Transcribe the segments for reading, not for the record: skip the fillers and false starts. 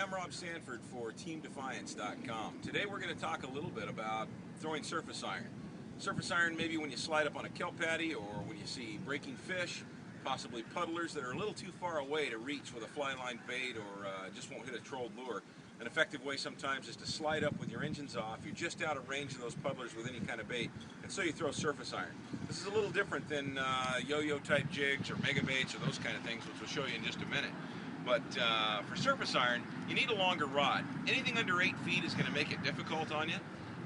I'm Rob Sanford for TeamDefiance.com. Today we're going to talk a little bit about throwing surface iron. Surface iron maybe when you slide up on a kelp patty or when you see breaking fish, possibly puddlers that are a little too far away to reach with a fly line bait or just won't hit a trolled lure. An effective way sometimes is to slide up with your engines off. You're just out of range of those puddlers with any kind of bait, and so you throw surface iron. This is a little different than yo-yo type jigs or mega baits or those kind of things, which we'll show you in just a minute. But for surface iron, you need a longer rod. Anything under 8 feet is going to make it difficult on you.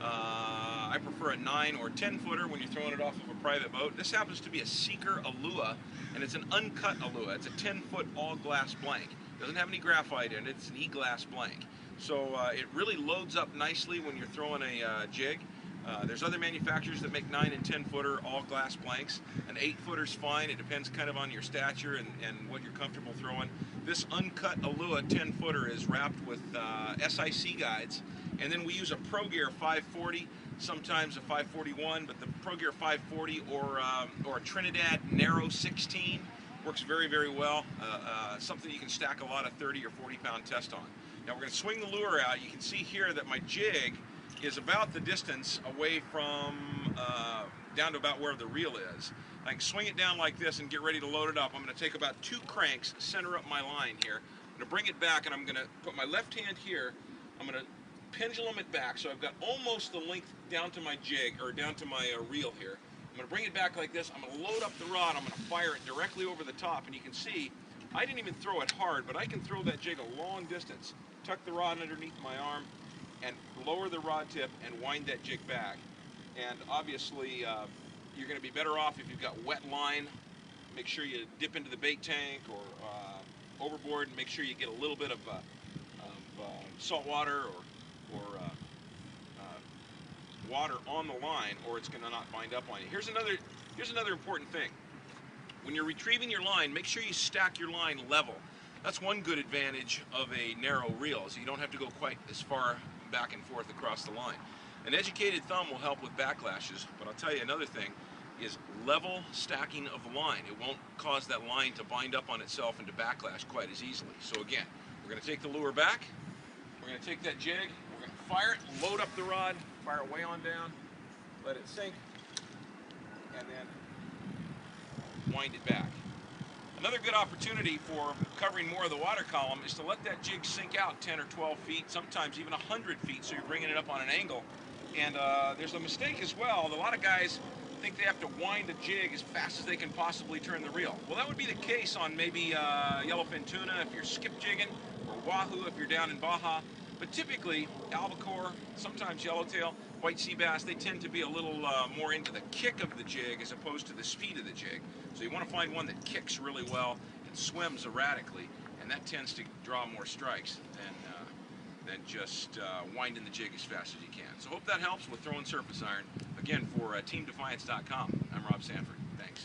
I prefer a 9 or 10 footer when you're throwing it off of a private boat. This happens to be a Seeker Alua, and it's an uncut Alua. It's a 10-foot all-glass blank. It doesn't have any graphite in it. It's an E-glass blank. So it really loads up nicely when you're throwing a jig. There's other manufacturers that make 9 and 10 footer all glass blanks. An 8 footer's fine. It depends kind of on your stature and what you're comfortable throwing. This uncut Alua 10 footer is wrapped with SIC guides, and then we use a Pro Gear 540, sometimes a 541, but the Pro Gear 540 or a Trinidad Narrow 16 works very, very well. Something you can stack a lot of 30 or 40 pound test on. Now we're going to swing the lure out. You can see here that my jig is about the distance away from down to about where the reel is. I can swing it down like this and get ready to load it up. I'm going to take about 2 cranks, center up my line here. I'm going to bring it back, and I'm going to put my left hand here. I'm going to pendulum it back so I've got almost the length down to my jig, or down to my reel here. I'm going to bring it back like this. I'm going to load up the rod. I'm going to fire it directly over the top, and you can see I didn't even throw it hard, but I can throw that jig a long distance. Tuck the rod underneath my arm and lower the rod tip and wind that jig back. And obviously you're going to be better off if you've got wet line. Make sure you dip into the bait tank or overboard, and make sure you get a little bit of salt water or water on the line, or it's going to not bind up on you. Here's another important thing. When you're retrieving your line, make sure you stack your line level. That's one good advantage of a narrow reel, so you don't have to go quite as far back and forth across the line. An educated thumb will help with backlashes, but I'll tell you another thing is level stacking of the line. It won't cause that line to bind up on itself and to backlash quite as easily. So again, we're going to take the lure back, we're going to take that jig, we're going to fire it, load up the rod, fire it way on down, let it sink, and then wind it back. Another good opportunity for covering more of the water column is to let that jig sink out 10 or 12 feet, sometimes even 100 feet, so you're bringing it up on an angle. And there's a mistake as well. A lot of guys think they have to wind a jig as fast as they can possibly turn the reel. Well, that would be the case on maybe yellowfin tuna if you're skip jigging, or wahoo if you're down in Baja. But typically, albacore, sometimes yellowtail, white sea bass, they tend to be a little more into the kick of the jig as opposed to the speed of the jig. So you want to find one that kicks really well and swims erratically, and that tends to draw more strikes than just winding the jig as fast as you can. So hope that helps with throwing surface iron. Again, for TeamDefiance.com, I'm Rob Sanford. Thanks.